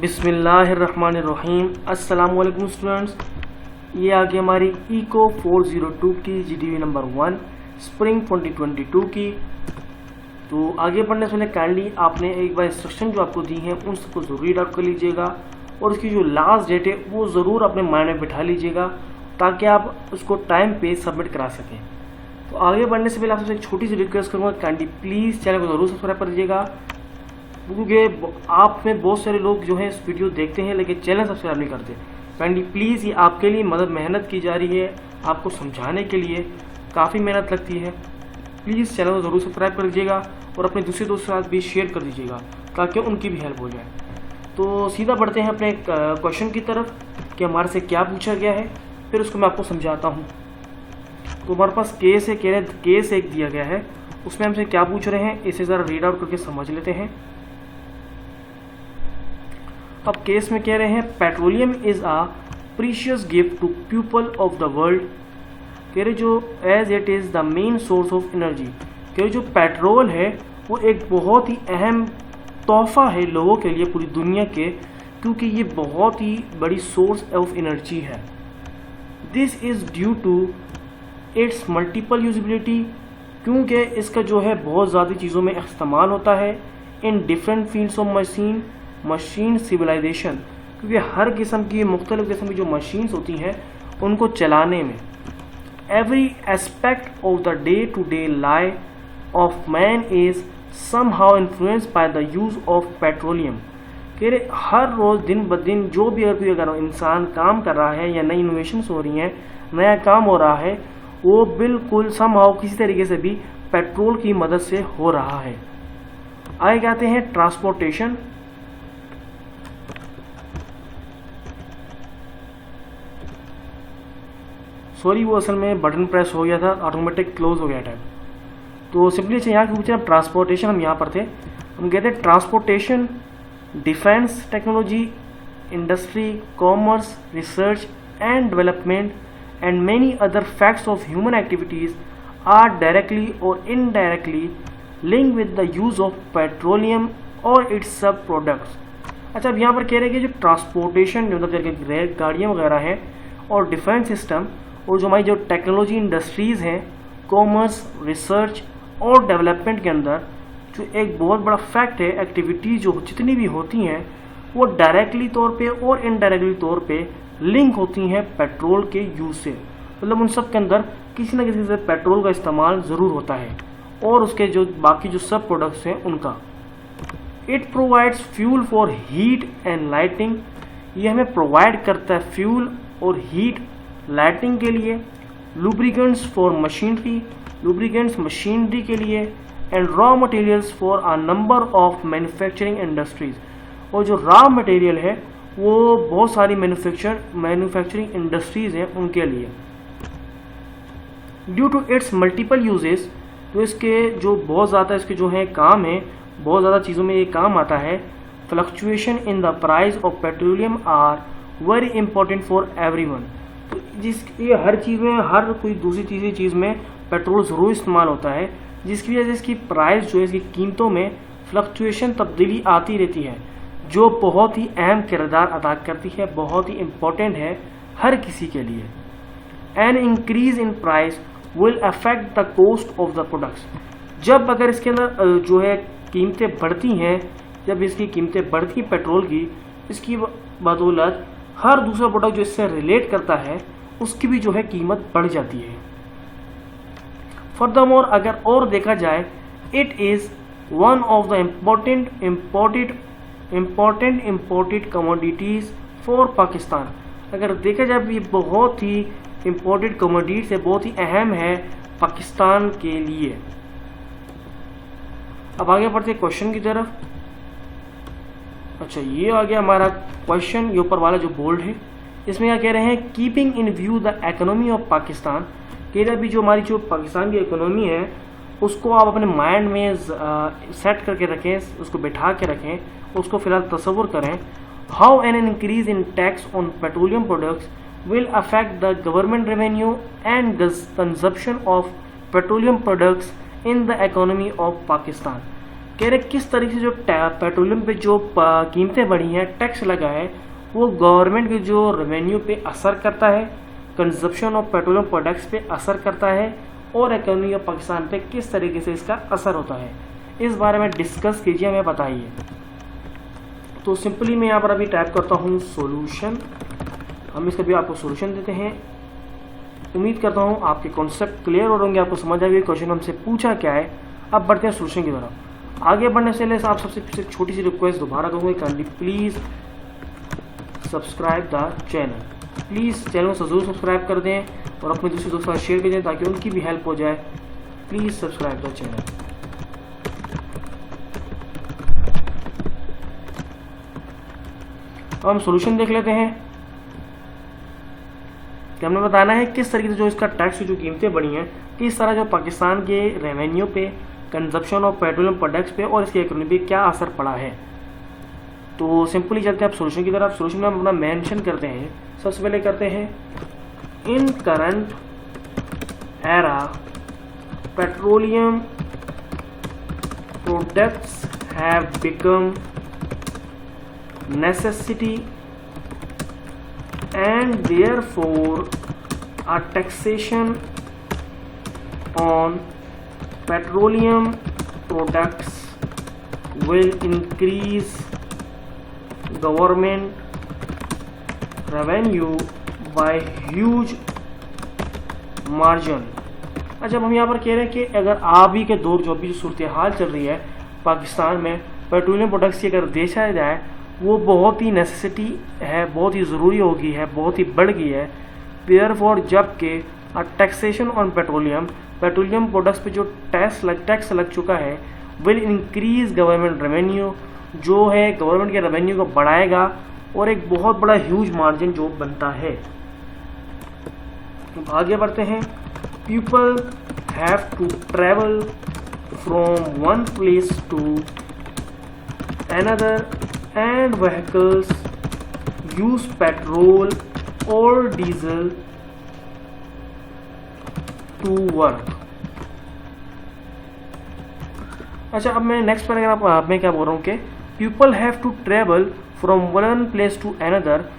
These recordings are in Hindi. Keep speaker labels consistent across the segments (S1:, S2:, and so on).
S1: बिस्मिल्लाहिर्रहमानिर्रहीम। अस्सलाम वालेकुम स्टूडेंट्स, ये आ गई हमारी इको 402 की जीडीवी नंबर 1 स्प्रिंग 2022 की। तो आगे बढ़ने से पहले काइंडली आपने एक बार इंस्ट्रक्शन जो आपको दी हैं उन सबको ज़रूर रीड आउट कर लीजिएगा और उसकी जो लास्ट डेट है वो ज़रूर अपने माइंड में बिठा लीजिएगा ताकि आप उसको टाइम पे सबमिट करा सकें। तो आगे बढ़ने से पहले आपसे एक छोटी सी रिक्वेस्ट करूँगा, काइंडली प्लीज़ चैनल को ज़रूर सब्सक्राइब कर दीजिएगा, क्योंकि आप में बहुत सारे लोग जो है इस वीडियो देखते हैं लेकिन चैनल सब्सक्राइब नहीं करते। काइंडली प्लीज़, ये आपके लिए मेहनत की जा रही है, आपको समझाने के लिए काफ़ी मेहनत लगती है। प्लीज़ चैनल को ज़रूर सब्सक्राइब कर दीजिएगा और अपने दूसरे दोस्तों के साथ भी शेयर कर दीजिएगा ताकि उनकी भी हेल्प हो जाए। तो सीधा बढ़ते हैं अपने क्वेश्चन की तरफ कि हमारे से क्या पूछा गया है, फिर उसको मैं आपको समझाता हूँ। तो हमारे पास केस है, कह रहे केस एक दिया गया है, उसमें हमसे क्या पूछ रहे हैं इसे ज़रा रीड आउट करके समझ लेते हैं। अब केस में कह रहे हैं petroleum is a precious gift to people of the world. कह रहे जो as it is the main source of energy. कह रहे जो पेट्रोल है वो एक बहुत ही अहम तोहफा है लोगों के लिए पूरी दुनिया के, क्योंकि ये बहुत ही बड़ी सोर्स ऑफ एनर्जी है। This is due to its multiple usability, क्योंकि इसका जो है बहुत ज़्यादा चीज़ों में इस्तेमाल होता है in different fields of machine civilization, क्योंकि हर किस्म की मुख्तलिफ किस्म की जो मशीन्स होती हैं उनको चलाने में। Every aspect of the day to day life of man is somehow influenced by the use of petroleum. कह रहे हर रोज़ दिन ब दिन जो भी अगर इंसान काम कर रहा है या नई इनोवेशंस हो रही हैं, नया काम हो रहा है, वो बिल्कुल समहाउ किसी तरीके से भी पेट्रोल की मदद से हो रहा है। आगे कहते हैं ट्रांसपोर्टेशन। सॉरी, वो असल में बटन प्रेस हो गया था, ऑटोमेटिक क्लोज हो गया टैब। तो सिंपली यहाँ के पूछे ट्रांसपोर्टेशन, हम यहाँ पर थे, हम कहते हैं transportation, defence technology, industry, commerce, research and development and many other facts of human activities are directly और indirectly link with the use of petroleum और इट्स सब प्रोडक्ट्स। अच्छा, अब यहाँ पर कह रहे हैं कि जो ट्रांसपोर्टेशन जो मतलब गाड़ियाँ वगैरह हैं और डिफेंस सिस्टम और जो हमारी जो टेक्नोलॉजी इंडस्ट्रीज़ हैं, कॉमर्स, रिसर्च और डेवलपमेंट के अंदर जो एक बहुत बड़ा फैक्ट है, एक्टिविटीज़ जो जितनी भी होती हैं वो डायरेक्टली तौर पे और इनडायरेक्टली तौर पे लिंक होती हैं पेट्रोल के यूज़ से। मतलब उन सब के अंदर किसी न किसी से पेट्रोल का इस्तेमाल ज़रूर होता है और उसके जो बाकी जो सब प्रोडक्ट्स हैं उनका। It provides fuel for heat and lighting. ये हमें प्रोवाइड करता है फ्यूल और हीट लाइटिंग के लिए, lubricants for machinery, lubricants machinery के लिए, and raw materials for a number of manufacturing industries. और जो रॉ मटेरियल है वो बहुत सारी मैन्युफैक्चरिंग इंडस्ट्रीज हैं उनके लिए। Due to its multiple uses, तो इसके जो बहुत ज़्यादा इसके जो है काम है, बहुत ज़्यादा चीज़ों में ये काम आता है। Fluctuation in the price of petroleum are very important for everyone. तो ये हर चीज़ में, हर कोई दूसरी तीसरी चीज़ में पेट्रोल ज़रूर इस्तेमाल होता है, जिसकी वजह से इसकी प्राइस जो है, इसकी कीमतों में फ्लक्चुएशन तब्दीली आती रहती है, जो बहुत ही अहम किरदार अदा करती है, बहुत ही इम्पोर्टेंट है हर किसी के लिए। An increase in price will affect the cost of the products. जब अगर इसके अंदर जो है कीमतें बढ़ती हैं, जब इसकी कीमतें बढ़ती हैं पेट्रोल की, इसकी बदौलत हर दूसरा प्रोडक्ट जो इससे रिलेट करता है उसकी भी जो है कीमत बढ़ जाती है। फर्दरमोर, अगर और देखा जाए, it is one of the imported commodities for Pakistan. अगर देखा जाए ये बहुत ही इम्पोर्टेड कमोडिटीज है, बहुत ही अहम है पाकिस्तान के लिए। अब आगे बढ़ते क्वेश्चन की तरफ। अच्छा, ये आ गया हमारा क्वेश्चन, ये ऊपर वाला जो बोल्ड है, इसमें क्या कह रहे हैं, keeping in view the economy of Pakistan. कह रहे अभी जो हमारी जो पाकिस्तान की इकोनॉमी है उसको आप अपने माइंड में सेट करके रखें, उसको बैठा के रखें, उसको फिलहाल तसव्वुर करें। How an increase in tax on petroleum products will affect the government revenue and consumption of petroleum products in the economy of Pakistan. कह रहे किस तरीके से जो पेट्रोलियम पे जो कीमतें बढ़ी हैं, टैक्स लगा है, वो गवर्नमेंट के जो रेवेन्यू पे असर करता है, कंजप्शन ऑफ पेट्रोलियम प्रोडक्ट्स पे असर करता है, और इकोनॉमी ऑफ पाकिस्तान पे किस तरीके से इसका असर होता है, इस बारे में डिस्कस कीजिए, हमें बताइए। तो सिंपली मैं यहाँ पर अभी टाइप करता हूँ सॉल्यूशन, हम इसका भी आपको सॉल्यूशन देते हैं। उम्मीद करता हूँ आपके कॉन्सेप्ट क्लियर हो होंगे, आपको समझ आ गई क्वेश्चन हमसे पूछा क्या है। अब बढ़ते हैं सॉल्यूशन की तरफ। आगे बढ़ने से पहले आप सबसे छोटी सी रिक्वेस्ट दोबारा करूँगा, kindly please subscribe the channel, please channel को ज़रूर सब्सक्राइब कर दें और अपने दूसरे दोस्तों के साथ शेयर कर दें ताकि उनकी भी हेल्प हो जाए। Please subscribe the channel. अब हम सॉल्यूशन देख लेते हैं कि हमने बताना है किस तरीके से जो इसका टैक्स की जो कीमतें बढ़ी हैं, किस तरह जो पाकिस्तान के रेवेन्यू पे, कंजप्शन ऑफ पेट्रोलियम प्रोडक्ट्स पे और इसके इकोनॉमी पे क्या असर पड़ा है। तो सिंपली चलते हैं आप सॉल्यूशन की तरफ। सॉल्यूशन में हम अपना मेंशन करते हैं, सबसे पहले करते हैं in current era petroleum products have become necessity and therefore a taxation on petroleum products will increase government revenue by huge margin। अच्छा, हम यहाँ पर कह रहे हैं कि अगर अभी के दौर जो अभी जो सूरत हाल चल रही है पाकिस्तान में, पेट्रोलियम प्रोडक्ट्स की अगर देखा जाए वो बहुत ही नेसेसिटी है, बहुत ही ज़रूरी हो गई है, बहुत ही बढ़ गई है। देयरफॉर जबकि टैक्सेशन ऑन पेट्रोलियम प्रोडक्ट्स पे जो टैक्स लग चुका है, विल इंक्रीज गवर्नमेंट रेवेन्यू, जो है गवर्नमेंट के रेवेन्यू को बढ़ाएगा और एक बहुत बड़ा ह्यूज मार्जिन जो बनता है। आगे बढ़ते हैं। People have to travel from one place to another and vehicles use petrol or diesel to work। अच्छा, अब मैं नेक्स्ट पैराग्राफ में क्या बोल रहा हूँ कि people have to travel from one place to another.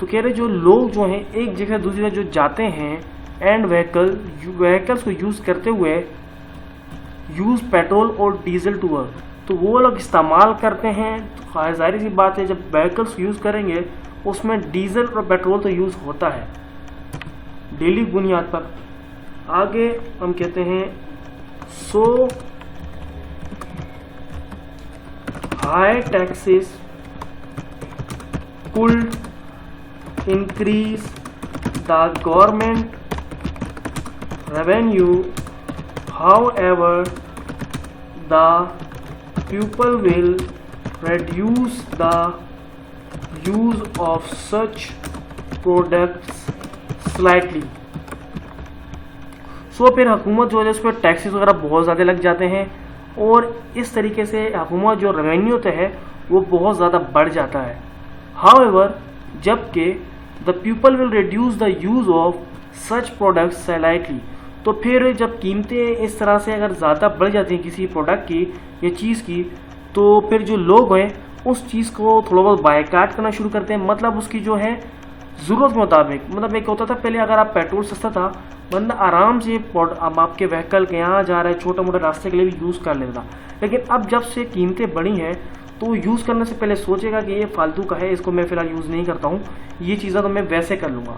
S1: तो कह रहे जो लोग जो हैं एक जगह दूसरी जगह जो जाते हैं, एंड व्हीकल्स को यूज़ करते हुए यूज़ पेट्रोल और डीजल टू वर्क, तो वो लोग इस्तेमाल करते हैं। तो जाहिर सी बात है जब व्हीकल्स यूज़ करेंगे उसमें डीजल और पेट्रोल तो यूज़ होता है डेली बुनियाद पर। आगे हम कहते हैं so high taxes could increase the government revenue, however the people will reduce the use of such products slightly। सो फिर हुकूमत जो है उस पर टैक्सेस वगैरह बहुत ज़्यादा लग जाते हैं और इस तरीके से हुकूमत जो रेवेन्यू होता है वो बहुत ज़्यादा बढ़ जाता है। हाउएवर जबकि the people will reduce the use of such products slightly, तो फिर जब कीमतें इस तरह से अगर ज़्यादा बढ़ जाती हैं किसी प्रोडक्ट की या चीज़ की, तो फिर जो लोग हैं उस चीज़ को थोड़ा बहुत बायकाट करना शुरू करते हैं। मतलब उसकी जो है ज़रूरत के मुताबिक, मतलब एक होता था पहले अगर आप पेट्रोल सस्ता था, बंदा आराम से अब आपके व्हीकल के यहाँ जा रहा है, छोटा मोटा रास्ते के लिए भी यूज़ कर लेता। लेकिन अब जब से कीमतें बढ़ी हैं तो यूज़ करने से पहले सोचेगा कि ये फालतू का है, इसको मैं फ़िलहाल यूज़ नहीं करता हूँ, ये चीज़ें तो मैं वैसे कर लूँगा,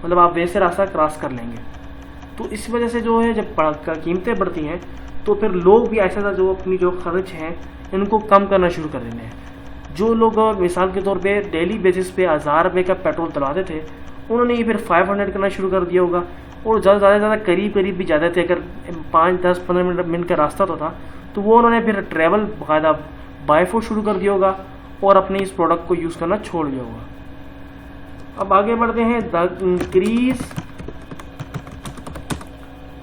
S1: मतलब आप वैसे रास्ता क्रॉस कर लेंगे। तो इस वजह से जो है जब कीमतें बढ़ती हैं तो फिर लोग भी ऐसा जो अपनी जो खर्च हैं इनको कम करना शुरू कर देते हैं। जो लोग मिसाल के तौर पे डेली बेसिस पे 1000 रुपये का पेट्रोल डलवाते थे, उन्होंने ये फिर 500 करना शुरू कर दिया होगा और ज़्यादा करीब भी जाते थे। अगर 5, 10, 15 मिनट का रास्ता तो था, तो वो उन्होंने फिर ट्रैवल बाकायदा बाय फुट शुरू कर दिया होगा और अपने इस प्रोडक्ट को यूज़ करना छोड़ दिया होगा। अब आगे बढ़ते हैं। The increase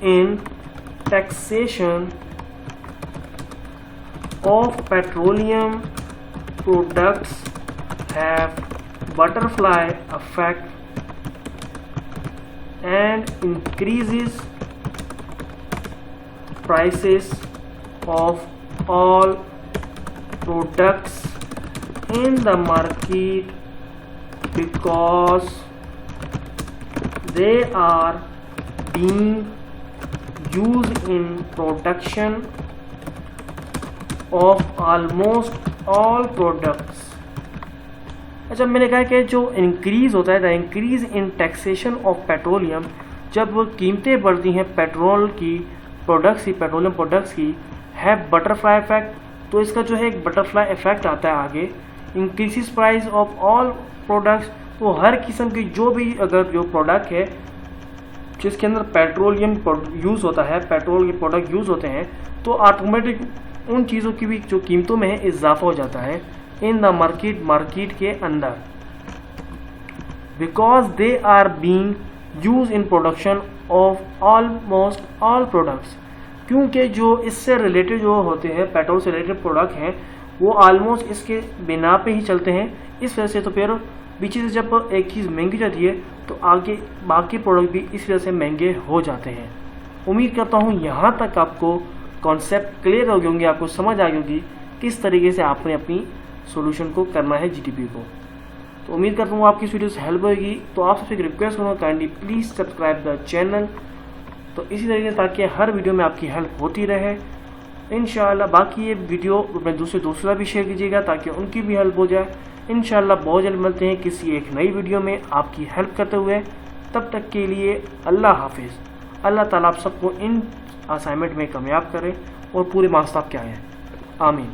S1: in taxation of petroleum products have butterfly effect and increases prices of all products in the market because they are being used in production of almost all products। अच्छा, मैंने कहा कि जो इंक्रीज होता है, the increase in taxation of petroleum, जब कीमतें बढ़ती हैं पेट्रोल की प्रोडक्ट्स की, पेट्रोलियम प्रोडक्ट्स की, है बटरफ्लाई इफेक्ट। तो इसका जो है एक बटरफ्लाई इफेक्ट आता है आगे, increase price of all products. तो हर किस्म की जो भी अगर जो प्रोडक्ट है जिसके अंदर पेट्रोलियम यूज़ होता है, पेट्रोल के प्रोडक्ट यूज़ होते हैं, तो ऑटोमेटिक उन चीज़ों की भी जो कीमतों में है इजाफा हो जाता है इन द मार्केट, मार्केट के अंदर, because they are being use in production of almost all products. क्योंकि जो इससे रिलेटेड जो होते हैं, पेट्रोल से रिलेटेड प्रोडक्ट हैं, वो ऑलमोस्ट इसके बिना पे ही चलते हैं। इस वजह से तो फिर बीच से जब एक चीज़ महंगी जाती है तो आगे बाकी प्रोडक्ट भी इस वजह से महंगे हो जाते हैं। उम्मीद करता हूँ यहाँ तक आपको कॉन्सेप्ट क्लियर हो गए होंगे, आपको समझ आ गई होगी किस तरीके से आपने अपनी सॉल्यूशन को करना है जीडीपी को। तो उम्मीद करता हूँ आपकी इस वीडियो से हेल्प होगी। तो आप सबसे एक रिक्वेस्ट करूँगा, kindly please subscribe the channel, तो इसी तरीके से ताकि हर वीडियो में आपकी हेल्प होती रहे इंशाल्लाह। बाकी ये वीडियो अपने दूसरा भी शेयर कीजिएगा ताकि उनकी भी हेल्प हो जाए। इंशाल्लाह बहुत जल्द मिलते हैं किसी एक नई वीडियो में आपकी हेल्प करते हुए। तब तक के लिए अल्लाह हाफिज़। अल्लाह ताला आप सबको इन असाइनमेंट में कामयाब करे और पूरे मार्क्स आपके आए। आमीन।